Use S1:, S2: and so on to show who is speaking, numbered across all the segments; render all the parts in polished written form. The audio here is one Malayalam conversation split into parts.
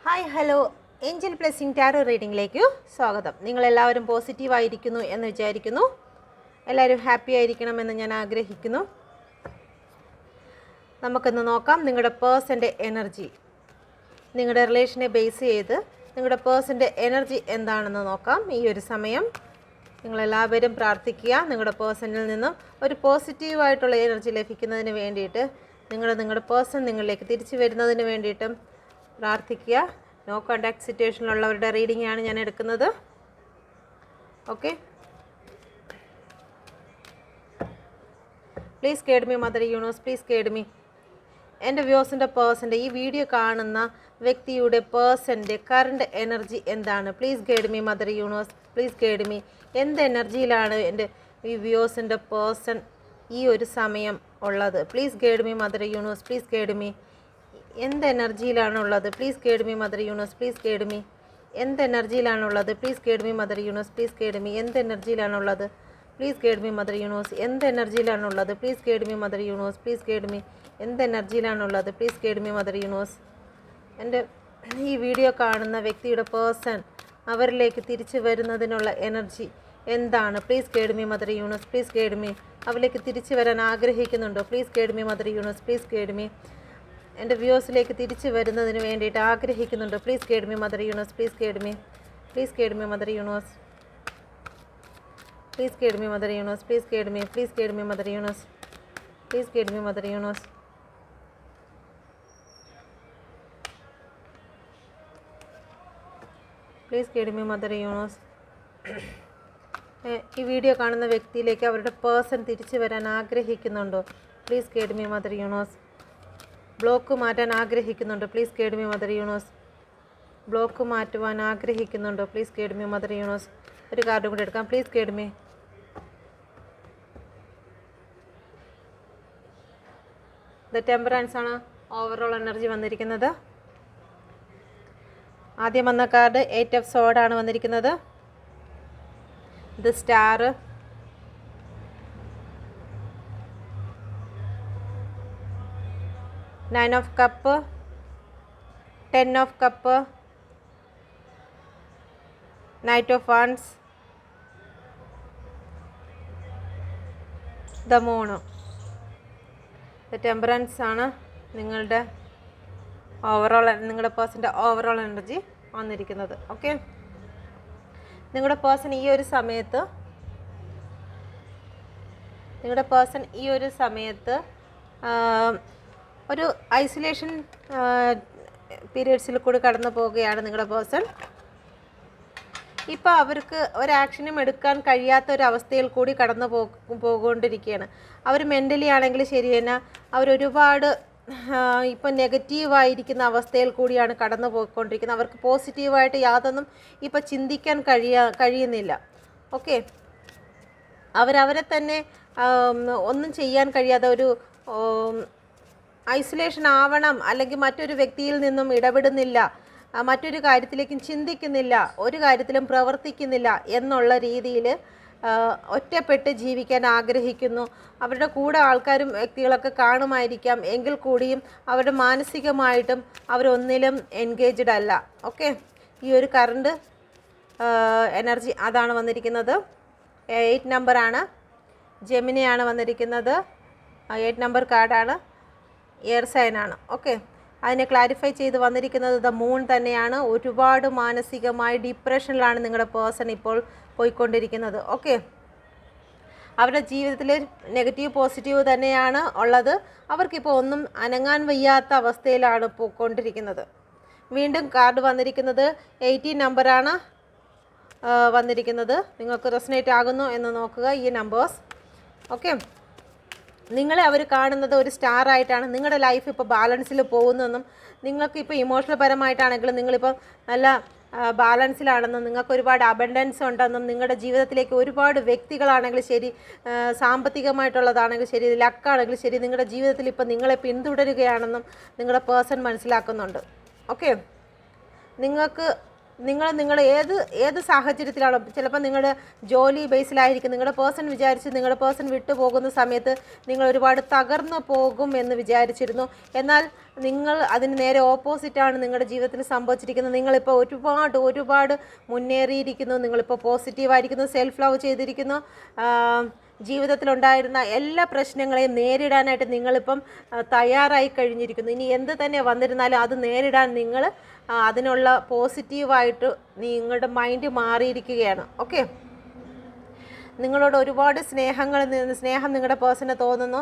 S1: Hi hello angel blessing tarot റീഡിങ്ങിലേക്ക് സ്വാഗതം. നിങ്ങളെല്ലാവരും പോസിറ്റീവായിരിക്കുന്നു എന്ന് വിചാരിക്കുന്നു. എല്ലാവരും ഹാപ്പി ആയിരിക്കണമെന്ന് ഞാൻ ആഗ്രഹിക്കുന്നു. നമുക്കിന്ന് നോക്കാം നിങ്ങളുടെ പേഴ്സൻ്റെ എനർജി. നിങ്ങളുടെ റിലേഷനെ ബേസ് ചെയ്ത് നിങ്ങളുടെ പേഴ്സൻ്റെ എനർജി എന്താണെന്ന് നോക്കാം. ഈ ഒരു സമയം നിങ്ങളെല്ലാവരും പ്രാർത്ഥിക്കുക. നിങ്ങളുടെ പേഴ്സണിൽ നിന്നും ഒരു പോസിറ്റീവായിട്ടുള്ള എനർജി ലഭിക്കുന്നതിന് വേണ്ടിയിട്ട് നിങ്ങളുടെ പേഴ്സൺ നിങ്ങളിലേക്ക് തിരിച്ചു വരുന്നതിന് വേണ്ടിയിട്ടും പ്രാർത്ഥിക്കുക. നോ കോണ്ടാക്ട് സിറ്റുവേഷനിലുള്ളവരുടെ റീഡിംഗ് ആണ് ഞാൻ എടുക്കുന്നത്. Okay, please guide me mother universe, please guide me. എൻ്റെ വ്യൂസിൻ്റെ പേഴ്സൻ്റെ ഈ വീഡിയോ കാണുന്ന വ്യക്തിയുടെ പേഴ്സൻ്റെ കറണ്ട് എനർജി എന്താണ്? Please guide me mother universe, please guide me. എന്ത് എനർജിയിലാണ് എൻ്റെ ഈ വ്യൂസിൻ്റെ പേഴ്സൺ ഈ ഒരു സമയം ഉള്ളത്? Please guide me mother universe, please guide me. എന്ത് എനർജിയിലാണുള്ളത്? Please guide me mother universe, please guide me. എന്ത് എനർജിയിലാണുള്ളത്? Please guide me mother universe, please guide me. എന്ത് എനർജിയിലാണുള്ളത്? Please guide me mother universe. എന്ത് എനർജിയിലാണുള്ളത്? Please guide me mother universe, please guide me. എന്ത് എനർജിയിലാണുള്ളത്? Please guide me mother universe. എൻ്റെ ഈ വീഡിയോ കാണുന്ന വ്യക്തിയുടെ പേഴ്സൺ അവരിലേക്ക് തിരിച്ചു വരുന്നതിനുള്ള എനർജി എന്താണ്? Please guide me mother universe, please guide me. അവരിലേക്ക് തിരിച്ചു വരാൻ ആഗ്രഹിക്കുന്നുണ്ടോ? Please guide me mother universe, please guide me. എൻ്റെ വ്യൂസിലേക്ക് തിരിച്ചു വരുന്നതിന് വേണ്ടിയിട്ട് ആഗ്രഹിക്കുന്നുണ്ട്. Please guide me mother universe, please guide me. Please guide me mother universe, please guide me mother universe, please guide me. Please guide me mother universe, please guide me mother universe. Please guide me mother universe. ഈ വീഡിയോ കാണുന്ന വ്യക്തിയിലേക്ക് അവരുടെ പേഴ്സൺ തിരിച്ചു വരാൻ ആഗ്രഹിക്കുന്നുണ്ടോ? Please guide me mother universe. Block മാറ്റാൻ ആഗ്രഹിക്കുന്നുണ്ടോ? Please guide me mother universe. Block മാറ്റുവാൻ ആഗ്രഹിക്കുന്നുണ്ടോ? Please guide me mother universe. ഒരു കാർഡ് കൂടി എടുക്കാം. Please guide me. The temperance ആണ് ഓവറോൾ എനർജി വന്നിരിക്കുന്നത്. ആദ്യം വന്ന കാർഡ് 8 ഓഫ് സോഡ് ആണ് വന്നിരിക്കുന്നത്. The star, Nine of Cup, 10 of Cup, Knight of Wands, The Moon. The Temperance ആണ് നിങ്ങളുടെ നിങ്ങളുടെ പേഴ്സൻ്റെ ഓവറോൾ എനർജി വന്നിരിക്കുന്നത്. ഓക്കെ, നിങ്ങളുടെ പേഴ്സൺ ഈ ഒരു സമയത്ത് ഒരു ഐസൊലേഷൻ പീരിയഡ്സിൽ കൂടി കടന്നു പോവുകയാണ് നിങ്ങളുടെ പേഴ്സൺ. ഇപ്പോൾ അവർക്ക് ഒരാക്ഷനും എടുക്കാൻ കഴിയാത്ത ഒരു അവസ്ഥയിൽ കൂടി കടന്നു പോകൊണ്ടിരിക്കുകയാണ്. അവർ മെൻ്റലി ആണെങ്കിൽ ശരി തന്നെ അവരൊരുപാട് ഇപ്പം നെഗറ്റീവായിരിക്കുന്ന അവസ്ഥയിൽ കൂടിയാണ് കടന്നു പോയിക്കൊണ്ടിരിക്കുന്നത്. അവർക്ക് പോസിറ്റീവായിട്ട് യാതൊന്നും ഇപ്പം ചിന്തിക്കാൻ കഴിയുന്നില്ല. ഓക്കെ, അവരവരെ തന്നെ ഒന്നും ചെയ്യാൻ കഴിയാതെ ഒരു ഐസൊലേഷൻ ആവണം, അല്ലെങ്കിൽ മറ്റൊരു വ്യക്തിയിൽ നിന്നും ഇടപെടുന്നില്ല, മറ്റൊരു കാര്യത്തിലേക്കും ചിന്തിക്കുന്നില്ല, ഒരു കാര്യത്തിലും പ്രവർത്തിക്കുന്നില്ല എന്നുള്ള രീതിയിൽ ഒറ്റപ്പെട്ട് ജീവിക്കാൻ ആഗ്രഹിക്കുന്നു. അവരുടെ കൂടെ ആൾക്കാരും വ്യക്തികളൊക്കെ കാണുമായിരിക്കാം, എങ്കിൽ കൂടിയും അവരുടെ മാനസികമായിട്ടും അവരൊന്നിലും എൻഗേജ്ഡ് അല്ല. ഓക്കെ, ഈ ഒരു കറണ്ട് എനർജി അതാണ് വന്നിരിക്കുന്നത്. 8 നമ്പറാണ്, ജെമിനിയാണ് വന്നിരിക്കുന്നത്. 8 നമ്പർ കാർഡാണ്, എയർ സൈനാണ്. ഓക്കെ, അതിനെ ക്ലാരിഫൈ ചെയ്ത് വന്നിരിക്കുന്നത് ദ മൂൺ തന്നെയാണ്. ഒരുപാട് മാനസികമായി ഡിപ്രഷനിലാണ് നിങ്ങളുടെ പേഴ്സൺ ഇപ്പോൾ പോയിക്കൊണ്ടിരിക്കുന്നത്. ഓക്കെ, അവരുടെ ജീവിതത്തിൽ നെഗറ്റീവ് പോസിറ്റീവ് തന്നെയാണ് ഉള്ളത്. അവർക്കിപ്പോൾ ഒന്നും അനങ്ങാൻ വയ്യാത്ത അവസ്ഥയിലാണ് പോയിക്കൊണ്ടിരിക്കുന്നത്. വീണ്ടും കാർഡ് വന്നിരിക്കുന്നത് 18 നമ്പറാണ് വന്നിരിക്കുന്നത്. നിങ്ങൾക്ക് റെസനേറ്റ് ആകുന്നു എന്ന് നോക്കുക ഈ നമ്പേഴ്സ്. ഓക്കെ, നിങ്ങളെ അവർ കാണുന്നത് ഒരു സ്റ്റാർ ആയിട്ടാണ്. നിങ്ങളുടെ ലൈഫ് ഇപ്പോൾ ബാലൻസിൽ പോകുന്നെന്നും നിങ്ങൾക്ക് ഇപ്പോൾ ഇമോഷണൽ പരമായിട്ടാണെങ്കിലും നിങ്ങളിപ്പോൾ നല്ല ബാലൻസിലാണെന്നും നിങ്ങൾക്ക് ഒരുപാട് അബണ്ടൻസ് ഉണ്ടെന്നും നിങ്ങളുടെ ജീവിതത്തിലേക്ക് ഒരുപാട് വ്യക്തികളാണെങ്കിലും ശരി, സാമ്പത്തികമായിട്ടുള്ളതാണെങ്കിലും ശരി, ലക്കാണെങ്കിലും ശരി, നിങ്ങളുടെ ജീവിതത്തിൽ ഇപ്പോൾ നിങ്ങളെ പിന്തുടരുകയാണെന്നും നിങ്ങളുടെ പേഴ്സൺ മനസ്സിലാക്കുന്നുണ്ട്. ഓക്കെ, നിങ്ങൾക്ക് നിങ്ങൾ ഏത് സാഹചര്യത്തിലാണോ, ചിലപ്പോൾ നിങ്ങളുടെ ജോലി ബേസിലായിരിക്കും നിങ്ങളുടെ പേഴ്സൺ വിചാരിച്ച് നിങ്ങളുടെ പേഴ്സൺ വിട്ടു പോകുന്ന സമയത്ത് നിങ്ങൾ ഒരുപാട് തകർന്നു പോകും എന്ന് വിചാരിച്ചിരുന്നു. എന്നാൽ നിങ്ങൾ അതിന് നേരെ ഓപ്പോസിറ്റാണ് നിങ്ങളുടെ ജീവിതത്തിൽ സംഭവിച്ചിരിക്കുന്നത്. നിങ്ങളിപ്പോൾ ഒരുപാട് മുന്നേറിയിരിക്കുന്നു. നിങ്ങളിപ്പോൾ പോസിറ്റീവായിരിക്കുന്നു, സെൽഫ് ലവ് ചെയ്തിരിക്കുന്നു. ജീവിതത്തിലുണ്ടായിരുന്ന എല്ലാ പ്രശ്നങ്ങളെയും നേരിടാനായിട്ട് നിങ്ങളിപ്പം തയ്യാറായി കഴിഞ്ഞിരിക്കുന്നു. ഇനി എന്ത് തന്നെ വന്നിരുന്നാലും അത് നേരിടാൻ നിങ്ങൾ അതിനുള്ള പോസിറ്റീവായിട്ട് നിങ്ങളുടെ മൈൻഡ് മാറിയിരിക്കുകയാണ്. ഓക്കെ, നിങ്ങളോട് ഒരുപാട് സ്നേഹം നിങ്ങളുടെ പേഴ്സണ് തോന്നുന്നു.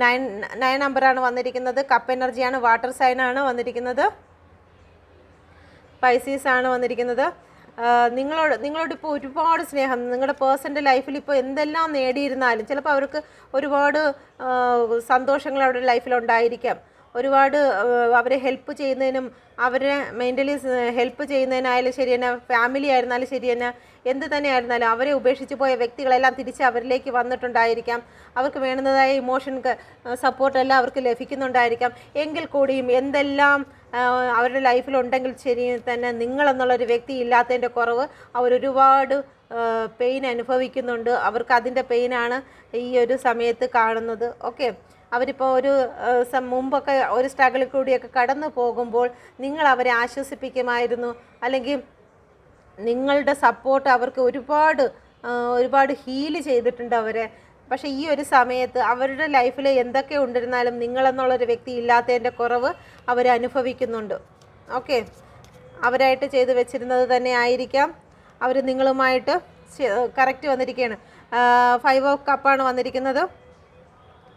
S1: 9 നമ്പറാണ് വന്നിരിക്കുന്നത്. കപ്പ് എനർജിയാണ്, വാട്ടർ സൈനാണ് വന്നിരിക്കുന്നത്, പൈസീസ് ആണ് വന്നിരിക്കുന്നത്. നിങ്ങളോടിപ്പോൾ ഒരുപാട് സ്നേഹം നിങ്ങളുടെ പേഴ്സൻ്റെ ലൈഫിൽ ഇപ്പോൾ എന്തെല്ലാം നേടിയിരുന്നാലും ചിലപ്പോൾ അവർക്ക് ഒരുപാട് സന്തോഷങ്ങൾ അവരുടെ ലൈഫിലുണ്ടായിരിക്കാം. ഒരുപാട് അവരെ ഹെൽപ്പ് ചെയ്യുന്നതിനും അവരെ മെൻ്റലി ഹെൽപ്പ് ചെയ്യുന്നതിനായാലും ശരി തന്നെ, ഫാമിലി ആയിരുന്നാലും ശരി തന്നെ, എന്ത് തന്നെ ആയിരുന്നാലും അവരെ ഉപേക്ഷിച്ച് പോയ വ്യക്തികളെല്ലാം തിരിച്ച് അവരിലേക്ക് വന്നിട്ടുണ്ടായിരിക്കാം. അവർക്ക് വേണ്ടുന്നതായ ഇമോഷൻ സപ്പോർട്ടെല്ലാം അവർക്ക് ലഭിക്കുന്നുണ്ടായിരിക്കാം. എങ്കിൽ കൂടിയും എന്തെല്ലാം അവരുടെ ലൈഫിലുണ്ടെങ്കിൽ ശരി തന്നെ നിങ്ങളെന്നുള്ളൊരു വ്യക്തി ഇല്ലാത്തതിൻ്റെ കുറവ് അവരൊരുപാട് പെയിൻ അനുഭവിക്കുന്നുണ്ട്. അവർക്ക് അതിൻ്റെ പെയിനാണ് ഈ ഒരു സമയത്ത് കാണുന്നത്. ഓക്കെ, അവരിപ്പോൾ മുമ്പൊക്കെ ഒരു സ്ട്രഗിളിൽ കൂടിയൊക്കെ കടന്നു പോകുമ്പോൾ നിങ്ങൾ അവരെ ആശ്വസിപ്പിക്കുമായിരുന്നു, അല്ലെങ്കിൽ നിങ്ങളുടെ സപ്പോർട്ട് അവർക്ക് ഒരുപാട് ഹീൽ ചെയ്തിട്ടുണ്ട് അവരെ. പക്ഷേ ഈ ഒരു സമയത്ത് അവരുടെ ലൈഫിൽ എന്തൊക്കെ ഉണ്ടായിരുന്നാലും നിങ്ങളെന്നുള്ളൊരു വ്യക്തി ഇല്ലാത്തതിൻ്റെ കുറവ് അവരനുഭവിക്കുന്നുണ്ട്. ഓക്കെ, അവരായിട്ട് ചെയ്തു വെച്ചിരുന്നത് തന്നെ ആയിരിക്കാം. അവർ നിങ്ങളുമായിട്ട് കറക്റ്റ് വന്നിരിക്കുകയാണ്. 5 ഓഫ് കപ്പാണ് വന്നിരിക്കുന്നത്.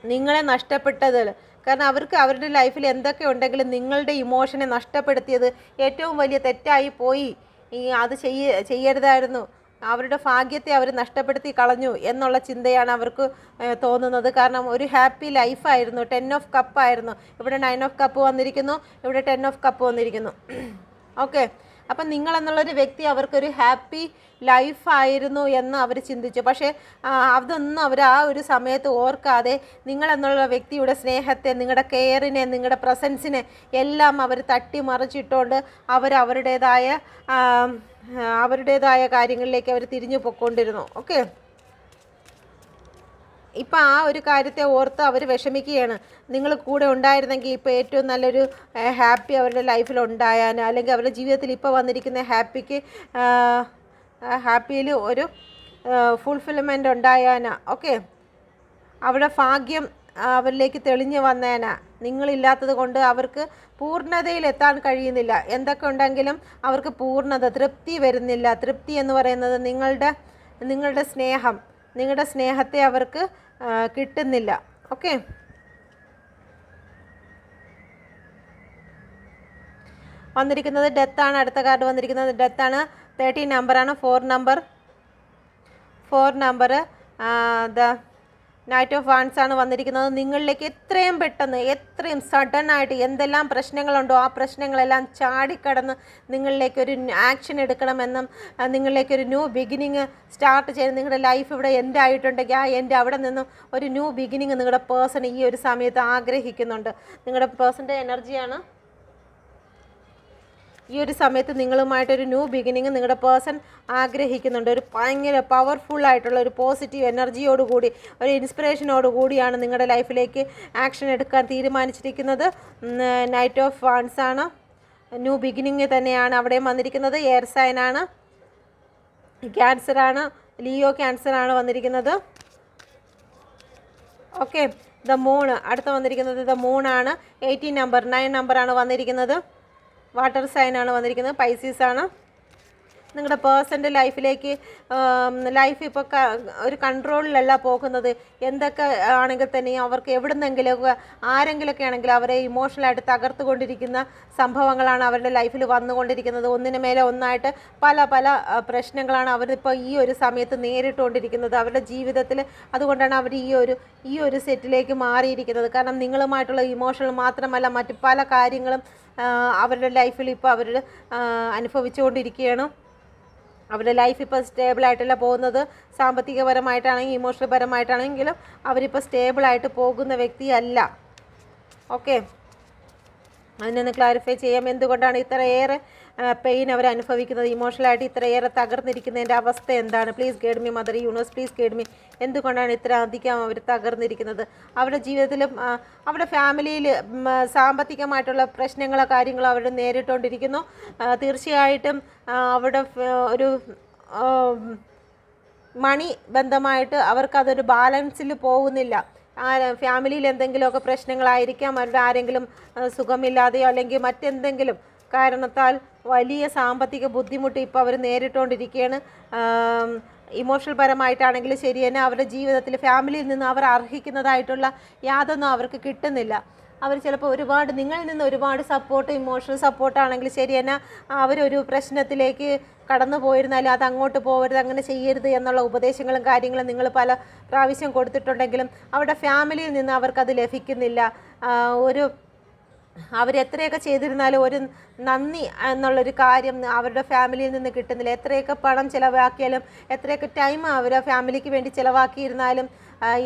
S1: നിങ്ങളെ നഷ്ടപ്പെട്ടതിൽ, കാരണം അവർക്ക് അവരുടെ ലൈഫിൽ എന്തൊക്കെ ഉണ്ടെങ്കിലും നിങ്ങളുടെ ഇമോഷനെ നഷ്ടപ്പെടുത്തിയത് ഏറ്റവും വലിയ തെറ്റായി പോയി. അത് ചെയ്യരുതായിരുന്നു. അവരുടെ ഭാഗ്യത്തെ അവർ നഷ്ടപ്പെടുത്തി കളഞ്ഞു എന്നുള്ള ചിന്തയാണ് അവർക്ക് തോന്നുന്നത്. കാരണം ഒരു ഹാപ്പി ലൈഫായിരുന്നു. 10 ഓഫ് കപ്പായിരുന്നു. ഇവിടെ 9 ഓഫ് കപ്പ് വന്നിരിക്കുന്നു, ഇവിടെ 10 ഓഫ് കപ്പ് വന്നിരിക്കുന്നു. ഓക്കെ, അപ്പം നിങ്ങളെന്നുള്ളൊരു വ്യക്തി അവർക്കൊരു ഹാപ്പി ലൈഫായിരുന്നു എന്ന് അവർ ചിന്തിച്ചു. പക്ഷേ അതൊന്നും അവർ ആ ഒരു സമയത്ത് ഓർക്കാതെ നിങ്ങളെന്നുള്ള വ്യക്തിയുടെ സ്നേഹത്തെ, നിങ്ങളുടെ കെയറിനെ, നിങ്ങളുടെ പ്രസൻസിനെ എല്ലാം അവർ തട്ടിമറിച്ചിട്ടുകൊണ്ട് അവരുടേതായ കാര്യങ്ങളിലേക്ക് അവർ തിരിഞ്ഞു പോയിക്കൊണ്ടിരുന്നു. ഓക്കെ, ഇപ്പം ആ ഒരു കാര്യത്തെ ഓർത്ത് അവർ വിഷമിക്കുകയാണ്. നിങ്ങൾ കൂടെ ഉണ്ടായിരുന്നെങ്കിൽ ഇപ്പോൾ ഏറ്റവും നല്ലൊരു ഹാപ്പി അവരുടെ ലൈഫിൽ ഉണ്ടായാൽ, അല്ലെങ്കിൽ അവരുടെ ജീവിതത്തിൽ ഇപ്പോൾ വന്നിരിക്കുന്ന ഹാപ്പിയിൽ ഒരു ഫുൾഫിൽമെൻ്റ് ഉണ്ടായാനാ. ഓക്കെ, അവരുടെ ഭാഗ്യം അവരിലേക്ക് തെളിഞ്ഞു വന്നേനാ. നിങ്ങളില്ലാത്തത് കൊണ്ട് അവർക്ക് പൂർണ്ണതയിലെത്താൻ കഴിയുന്നില്ല. എന്തൊക്കെ ഉണ്ടെങ്കിലും അവർക്ക് തൃപ്തി വരുന്നില്ല. തൃപ്തി എന്ന് പറയുന്നത് നിങ്ങളുടെ സ്നേഹത്തെ അവർക്ക് കിട്ടുന്നില്ല. ഓക്കെ, വന്നിരിക്കുന്നത് ഡെത്താണ്. അടുത്ത കാർഡ് വന്നിരിക്കുന്നത് ഡെത്താണ്. 13 നമ്പറാണ്. 4 number the knight of wands ആണ് വന്നിരിക്കുന്നത്. നിങ്ങളിലേക്ക് എത്രയും പെട്ടെന്ന്, എത്രയും സഡനായിട്ട് എന്തെല്ലാം പ്രശ്നങ്ങളുണ്ടോ ആ പ്രശ്നങ്ങളെല്ലാം ചാടിക്കടന്ന് നിങ്ങളിലേക്കൊരു ആക്ഷൻ എടുക്കണമെന്നും നിങ്ങളിലേക്കൊരു ന്യൂ ബിഗിനിങ് സ്റ്റാർട്ട് ചെയ്ത് നിങ്ങളുടെ ലൈഫ് ഇവിടെ എൻഡ് ആയിട്ടുണ്ടെങ്കിൽ ആ എൻഡ് അവിടെ നിന്നും ഒരു ന്യൂ ബിഗിനിങ് നിങ്ങളുടെ പേഴ്സൺ ഈ ഒരു സമയത്ത് ആഗ്രഹിക്കുന്നുണ്ട്. നിങ്ങളുടെ പേഴ്സൻ്റെ എനർജിയാണ് ഈ ഒരു സമയത്ത് നിങ്ങളുമായിട്ടൊരു ന്യൂ ബിഗിനിങ് നിങ്ങളുടെ പേഴ്സൺ ആഗ്രഹിക്കുന്നുണ്ട്. ഒരു ഭയങ്കര പവർഫുള്ളായിട്ടുള്ള ഒരു പോസിറ്റീവ് എനർജിയോടുകൂടി, ഒരു ഇൻസ്പിറേഷനോടുകൂടിയാണ് നിങ്ങളുടെ ലൈഫിലേക്ക് ആക്ഷൻ എടുക്കാൻ തീരുമാനിച്ചിരിക്കുന്നത്. നൈറ്റ് ഓഫ് വാൻസ് ആണ്. ന്യൂ ബിഗിനിങ് തന്നെയാണ് അവിടെയും വന്നിരിക്കുന്നത്. എയർ സൈനാണ്, ക്യാൻസറാണ്, ലിയോ ക്യാൻസറാണ് വന്നിരിക്കുന്നത്. ഓക്കെ, ദ മൂൺ അടുത്ത വന്നിരിക്കുന്നത് ദ മൂണാണ്. 18 നമ്പർ 9 നമ്പറാണ് വന്നിരിക്കുന്നത്. വാട്ടർ സൈനാണ് വന്നിരിക്കുന്നത്, പൈസീസ് ആണ്. നിങ്ങളുടെ പേഴ്സൻ്റെ ലൈഫിലേക്ക് ലൈഫ് ഇപ്പോൾ ഒരു കൺട്രോളിലല്ല പോകുന്നത്. എന്തൊക്കെ ആണെങ്കിൽ തന്നെയും അവർക്ക് എവിടുന്നെങ്കിലുമൊക്കെ ആരെങ്കിലുമൊക്കെ ആണെങ്കിൽ അവരെ ഇമോഷണലായിട്ട് തകർത്തുകൊണ്ടിരിക്കുന്ന സംഭവങ്ങളാണ് അവരുടെ ലൈഫിൽ വന്നുകൊണ്ടിരിക്കുന്നത്. ഒന്നിനു മേലെ ഒന്നായിട്ട് പല പ്രശ്നങ്ങളാണ് അവരിപ്പോൾ ഈ ഒരു സമയത്ത് നേരിട്ടുകൊണ്ടിരിക്കുന്നത് അവരുടെ ജീവിതത്തിൽ. അതുകൊണ്ടാണ് അവർ ഈ ഒരു സെറ്റിലേക്ക് മാറിയിരിക്കുന്നത്. കാരണം നിങ്ങളുമായിട്ടുള്ള ഇമോഷണൽ മാത്രമല്ല മറ്റ് പല കാര്യങ്ങളും അവരുടെ ലൈഫിൽ ഇപ്പോൾ അവർ അനുഭവിച്ചുകൊണ്ടിരിക്കുകയാണ്. അവരുടെ ലൈഫ് ഇപ്പോൾ സ്റ്റേബിളായിട്ടല്ല പോകുന്നത്. സാമ്പത്തികപരമായിട്ടാണെങ്കിലും ഇമോഷണൽ പരമായിട്ടാണെങ്കിലും അവരിപ്പോൾ സ്റ്റേബിളായിട്ട് പോകുന്ന വ്യക്തിയല്ല. ഓക്കെ, അതിനൊന്ന് ക്ലാരിഫൈ ചെയ്യാം. എന്തുകൊണ്ടാണ് ഇത്രയേറെ പെയിൻ അവർ അനുഭവിക്കുന്നത്, ഇമോഷണലായിട്ട് ഇത്രയേറെ തകർന്നിരിക്കുന്നതിൻ്റെ അവസ്ഥ എന്താണ്? Please guide me mother universe, please guide me. എന്തുകൊണ്ടാണ് ഇത്ര അധികം അവർ തകർന്നിരിക്കുന്നത്? അവരുടെ ജീവിതത്തിലും അവരുടെ ഫാമിലിയിൽ സാമ്പത്തികമായിട്ടുള്ള പ്രശ്നങ്ങളോ കാര്യങ്ങളോ അവർ നേരിട്ടുകൊണ്ടിരിക്കുന്നു. തീർച്ചയായിട്ടും അവരുടെ ഒരു മണി ബന്ധമായിട്ട് അവർക്കതൊരു ബാലൻസിൽ പോകുന്നില്ല. ഫാമിലിയിൽ എന്തെങ്കിലുമൊക്കെ പ്രശ്നങ്ങളായിരിക്കാം, അവരുടെ ആരെങ്കിലും സുഖമില്ലാതെയോ അല്ലെങ്കിൽ മറ്റെന്തെങ്കിലും കാരണത്താൽ വലിയ സാമ്പത്തിക ബുദ്ധിമുട്ട് ഇപ്പോൾ അവർ നേരിട്ടുകൊണ്ടിരിക്കുകയാണ്. ഇമോഷണൽ പരമായിട്ടാണെങ്കിലും ശരി തന്നെ അവരുടെ ജീവിതത്തിൽ ഫാമിലിയിൽ നിന്ന് അവർ അർഹിക്കുന്നതായിട്ടുള്ള യാതൊന്നും അവർക്ക് കിട്ടുന്നില്ല. അവർ ചിലപ്പോൾ ഒരുപാട് നിങ്ങളിൽ നിന്ന് ഒരുപാട് സപ്പോർട്ട്, ഇമോഷണൽ സപ്പോർട്ടാണെങ്കിൽ ശരി തന്നെ അവരൊരു പ്രശ്നത്തിലേക്ക് കടന്നു പോയിരുന്നാലും അത് അങ്ങോട്ട് പോകരുത്, അങ്ങനെ ചെയ്യരുത് എന്നുള്ള ഉപദേശങ്ങളും കാര്യങ്ങളും നിങ്ങൾ പല പ്രാവശ്യം കൊടുത്തിട്ടുണ്ടെങ്കിലും അവരുടെ ഫാമിലിയിൽ നിന്ന് അവർക്കത് ലഭിക്കുന്നില്ല. അവരെത്രയൊക്കെ ചെയ്തിരുന്നാലും ഒരു നന്ദി എന്നുള്ളൊരു കാര്യം അവരുടെ ഫാമിലിയിൽ നിന്ന് കിട്ടുന്നില്ല. എത്രയൊക്കെ പണം ചിലവാക്കിയാലും എത്രയൊക്കെ ടൈം അവരുടെ ഫാമിലിക്ക് വേണ്ടി ചിലവാക്കിയിരുന്നാലും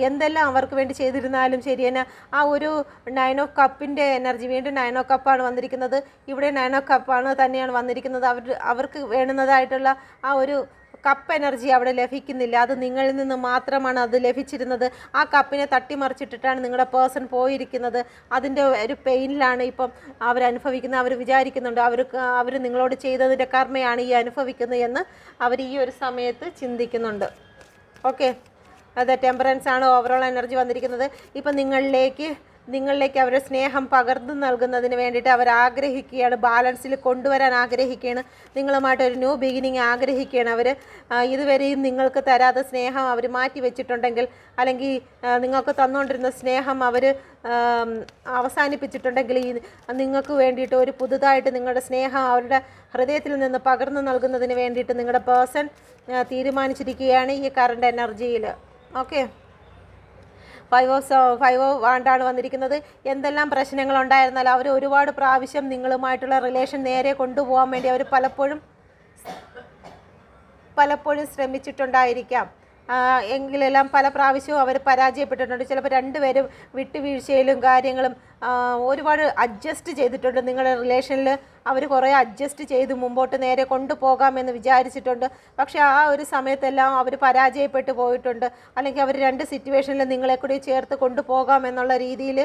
S1: എന്തെല്ലാം അവർക്ക് വേണ്ടി ചെയ്തിരുന്നാലും ശരി തന്നെ ആ ഒരു 9 ഓഫ് കപ്പിൻ്റെ എനർജി, വീണ്ടും 9 ഓഫ് കപ്പാണ് വന്നിരിക്കുന്നത്. ഇവിടെ 9 ഓഫ് കപ്പാണ് തന്നെയാണ് വന്നിരിക്കുന്നത്. അവർക്ക് വേണ്ടുന്നതായിട്ടുള്ള ആ ഒരു കപ്പ് എനർജി അവിടെ ലഭിക്കുന്നില്ല. അത് നിങ്ങളിൽ നിന്ന് മാത്രമാണ് അത് ലഭിച്ചിരുന്നത്. ആ കപ്പിനെ തട്ടിമറിച്ചിട്ടിട്ടാണ് നിങ്ങളുടെ പേഴ്സൺ പോയിരിക്കുന്നത്. അതിൻ്റെ ഒരു പെയിനിലാണ് ഇപ്പം അവരനുഭവിക്കുന്നത്. അവർ വിചാരിക്കുന്നുണ്ട് അവർ നിങ്ങളോട് ചെയ്തതിൻ്റെ കർമ്മയാണ് ഈ അനുഭവിക്കുന്നത് എന്ന് അവർ ഈ ഒരു സമയത്ത് ചിന്തിക്കുന്നുണ്ട്. ഓക്കെ, അത് ടെമ്പറൻസ് ആണ് ഓവറോൾ എനർജി വന്നിരിക്കുന്നത്. ഇപ്പം നിങ്ങളിലേക്ക് അവരുടെ സ്നേഹം പകർന്നു നൽകുന്നതിന് വേണ്ടിയിട്ട് അവർ ആഗ്രഹിക്കുകയാണ്, ബാലൻസിൽ കൊണ്ടുവരാൻ ആഗ്രഹിക്കുകയാണ്. നിങ്ങളുമായിട്ട് ഒരു ന്യൂ ബിഗിനിങ് ആഗ്രഹിക്കുകയാണ് അവർ. ഇതുവരെയും നിങ്ങൾക്ക് തരാതെ സ്നേഹം അവർ മാറ്റി വെച്ചിട്ടുണ്ടെങ്കിൽ, അല്ലെങ്കിൽ നിങ്ങൾക്ക് തന്നുകൊണ്ടിരുന്ന സ്നേഹം അവർ അവസാനിപ്പിച്ചിട്ടുണ്ടെങ്കിൽ നിങ്ങൾക്ക് വേണ്ടിയിട്ട് ഒരു പുതുതായിട്ട് നിങ്ങളുടെ സ്നേഹം അവരുടെ ഹൃദയത്തിൽ നിന്ന് പകർന്നു നൽകുന്നതിന് വേണ്ടിയിട്ട് നിങ്ങളുടെ പേഴ്സൺ തീരുമാനിച്ചിരിക്കുകയാണ് ഈ കറണ്ട് എനർജിയിൽ. ഓക്കെ, 5 ഓഫ് വാണ്ടാണ് വന്നിരിക്കുന്നത്. എന്തെല്ലാം പ്രശ്നങ്ങളുണ്ടായിരുന്നാലും അവർ ഒരുപാട് പ്രാവശ്യം നിങ്ങളുമായിട്ടുള്ള റിലേഷൻ നേരെ കൊണ്ടുപോകാൻ വേണ്ടി അവർ പലപ്പോഴും ശ്രമിച്ചിട്ടുണ്ടായിരിക്കാം. എങ്കിലെല്ലാം പല പ്രാവശ്യവും അവർ പരാജയപ്പെട്ടിട്ടുണ്ട്. ചിലപ്പോൾ രണ്ടുപേരും വിട്ടുവീഴ്ചയിലും കാര്യങ്ങളും ഒരുപാട് അഡ്ജസ്റ്റ് ചെയ്തിട്ടുണ്ട്. നിങ്ങളുടെ റിലേഷനിൽ അവർ കുറേ അഡ്ജസ്റ്റ് ചെയ്ത് മുമ്പോട്ട് നേരെ കൊണ്ടുപോകാമെന്ന് വിചാരിച്ചിട്ടുണ്ട്. പക്ഷേ ആ ഒരു സമയത്തെല്ലാം അവർ പരാജയപ്പെട്ടു പോയിട്ടുണ്ട്. അല്ലെങ്കിൽ അവർ രണ്ട് സിറ്റുവേഷനിൽ നിങ്ങളെ കൂടി ചേർത്ത് കൊണ്ടുപോകാമെന്നുള്ള രീതിയിൽ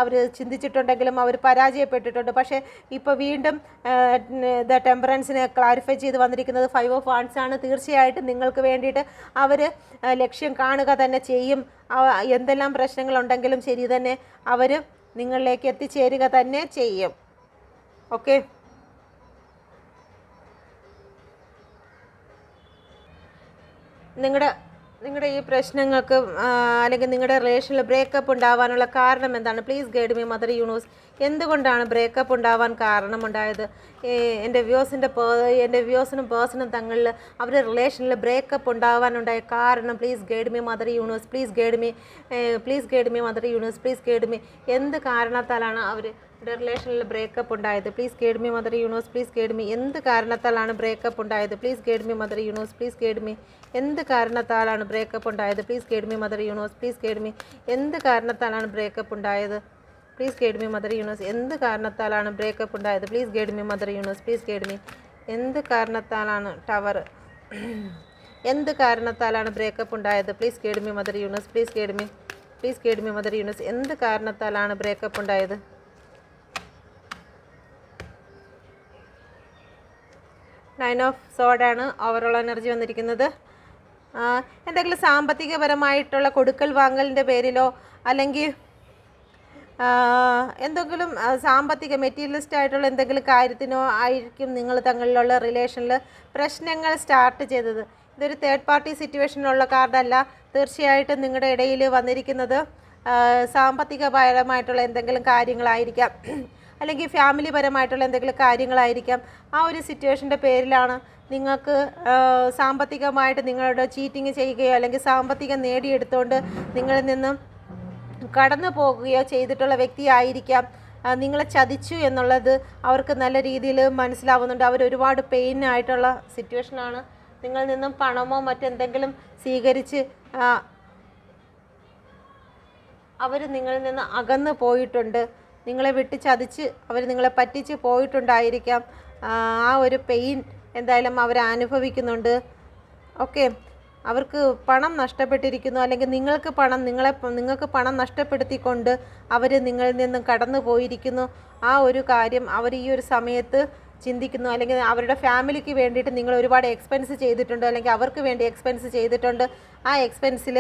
S1: അവർ ചിന്തിച്ചിട്ടുണ്ടെങ്കിലും അവർ പരാജയപ്പെട്ടിട്ടുണ്ട്. പക്ഷേ ഇപ്പോൾ വീണ്ടും ടെമ്പറൻസിനെ ക്ലാരിഫൈ ചെയ്ത് വന്നിരിക്കുന്നത് 5 ഓഫ് വാണ്ട്സ് ആണ്. തീർച്ചയായിട്ടും നിങ്ങൾക്ക് വേണ്ടിയിട്ട് അവർ ലക്ഷ്യം കാണുക തന്നെ ചെയ്യും. എന്തെല്ലാം പ്രശ്നങ്ങളുണ്ടെങ്കിലും ശരി തന്നെ അവർ നിങ്ങളിലേക്ക് എത്തിച്ചേരുക തന്നെ ചെയ്യും. ഓക്കെ, നിങ്ങളുടെ ഈ പ്രശ്നങ്ങൾക്ക് അല്ലെങ്കിൽ നിങ്ങളുടെ റിലേഷനിൽ ബ്രേക്കപ്പ് ഉണ്ടാവാനുള്ള കാരണം എന്താണ്? Please guide me mother universe. എന്തുകൊണ്ടാണ് ബ്രേക്കപ്പ് ഉണ്ടാവാൻ കാരണമുണ്ടായത്? എൻ്റെ വ്യൂസിനും പേഴ്സണും തങ്ങളിൽ അവരുടെ റിലേഷനിൽ ബ്രേക്കപ്പ് ഉണ്ടാവാനുണ്ടായ കാരണം please guide me mother universe, please guide me mother universe, please guide me. എന്ത് കാരണത്താലാണ് അവരുടെ റിലേഷനിൽ ബ്രേക്കപ്പ് ഉണ്ടായത്? Please guide me mother universe, please guide me. എന്ത് കാരണത്താലാണ് ബ്രേക്കപ്പ് ഉണ്ടായത്? Please guide me mother universe, please guide me. എന്ത് കാരണത്താലാണ് ബ്രേക്കപ്പ് ഉണ്ടായത്? Please guide me mother universe, please guide me. എന്ത് കാരണത്താലാണ് ബ്രേക്കപ്പ് ഉണ്ടായത്? Please guide me mother universe. എന്ത് കാരണത്താലാണ് ബ്രേക്കപ്പ് ഉണ്ടായത്? Please guide me mother universe, please guide me. എന്ത് കാരണത്താലാണ് ടവർ? എന്ത് കാരണത്താലാണ് ബ്രേക്കപ്പ് ഉണ്ടായത്? Please guide me mother universe, please guide me. Please guide me mother universe. എന്ത് കാരണത്താലാണ് ബ്രേക്കപ്പ് ഉണ്ടായത്? 9 ഓഫ് സോഡാണ് ഓവറോൾ എനർജി വന്നിരിക്കുന്നത്. എന്തെങ്കിലും സാമ്പത്തികപരമായിട്ടുള്ള കൊടുക്കൽ വാങ്ങലിൻ്റെ പേരിലോ അല്ലെങ്കിൽ എന്തെങ്കിലും സാമ്പത്തിക മെറ്റീരിയലിസ്റ്റ് ആയിട്ടുള്ള എന്തെങ്കിലും കാര്യത്തിനോ ആയിരിക്കും നിങ്ങൾ തങ്ങളിലുള്ള റിലേഷനിൽ പ്രശ്നങ്ങൾ സ്റ്റാർട്ട് ചെയ്തത്. ഇതൊരു തേർഡ് പാർട്ടി സിറ്റുവേഷനിലുള്ള കാർഡല്ല. തീർച്ചയായിട്ടും നിങ്ങളുടെ ഇടയിൽ വന്നിരിക്കുന്നത് സാമ്പത്തികപരമായിട്ടുള്ള എന്തെങ്കിലും കാര്യങ്ങളായിരിക്കാം, അല്ലെങ്കിൽ ഫാമിലി പരമായിട്ടുള്ള എന്തെങ്കിലും കാര്യങ്ങളായിരിക്കാം. ആ ഒരു സിറ്റുവേഷൻ്റെ പേരിലാണ് നിങ്ങൾക്ക് സാമ്പത്തികമായിട്ട് നിങ്ങളുടെ ചീറ്റിങ് ചെയ്യുകയോ അല്ലെങ്കിൽ സാമ്പത്തികം നേടിയെടുത്തുകൊണ്ട് നിങ്ങളിൽ നിന്നും കടന്നു പോകുകയോ ചെയ്തിട്ടുള്ള വ്യക്തിയായിരിക്കാം. നിങ്ങളെ ചതിച്ചു എന്നുള്ളത് അവർക്ക് നല്ല രീതിയിൽ മനസ്സിലാവുന്നുണ്ട്. അവർ ഒരുപാട് പെയിനായിട്ടുള്ള സിറ്റുവേഷനാണ്. നിങ്ങളിൽ നിന്നും പണമോ മറ്റെന്തെങ്കിലും സ്വീകരിച്ച് അവർ നിങ്ങളിൽ നിന്ന് അകന്നു പോയിട്ടുണ്ട്. നിങ്ങളെ വിട്ട് ചതിച്ച് അവർ നിങ്ങളെ പറ്റിച്ച് പോയിട്ടുണ്ടായിരിക്കാം. ആ ഒരു പെയിൻ എന്തായാലും അവർ അനുഭവിക്കുന്നുണ്ട്. ഓക്കെ, അവർക്ക് പണം നഷ്ടപ്പെട്ടിരിക്കുന്നു, അല്ലെങ്കിൽ നിങ്ങൾക്ക് പണം നഷ്ടപ്പെടുത്തിക്കൊണ്ട് അവർ നിങ്ങളിൽ നിന്നും കടന്നു പോയിരിക്കുന്നു. ആ ഒരു കാര്യം അവർ ഈ ഒരു സമയത്ത് ചിന്തിക്കുന്നു. അല്ലെങ്കിൽ അവരുടെ ഫാമിലിക്ക് വേണ്ടിയിട്ട് നിങ്ങൾ ഒരുപാട് എക്സ്പെൻസ് ചെയ്തിട്ടുണ്ട്, അല്ലെങ്കിൽ അവർക്ക് വേണ്ടി എക്സ്പെൻസ് ചെയ്തിട്ടുണ്ട്. ആ എക്സ്പെൻസിൽ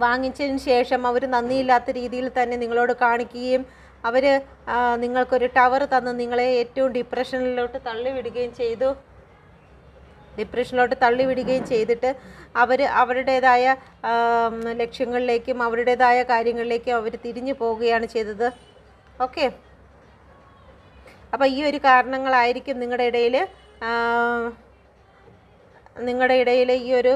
S1: വാങ്ങിച്ചതിന് ശേഷം അവർ നന്ദിയില്ലാത്ത രീതിയിൽ തന്നെ നിങ്ങളോട് കാണിക്കുകയും അവർ നിങ്ങൾക്കൊരു ടവർ തന്ന് നിങ്ങളെ ഏറ്റവും ഡിപ്രഷനിലോട്ട് തള്ളിവിടുകയും ചെയ്തിട്ട് അവർ അവരുടേതായ ലക്ഷ്യങ്ങളിലേക്കും അവരുടേതായ കാര്യങ്ങളിലേക്കും അവർ തിരിഞ്ഞു പോവുകയാണ് ചെയ്തത്. ഓക്കെ, അപ്പോൾ ഈ ഒരു കാരണങ്ങളായിരിക്കും നിങ്ങളുടെ ഇടയിൽ ഈ ഒരു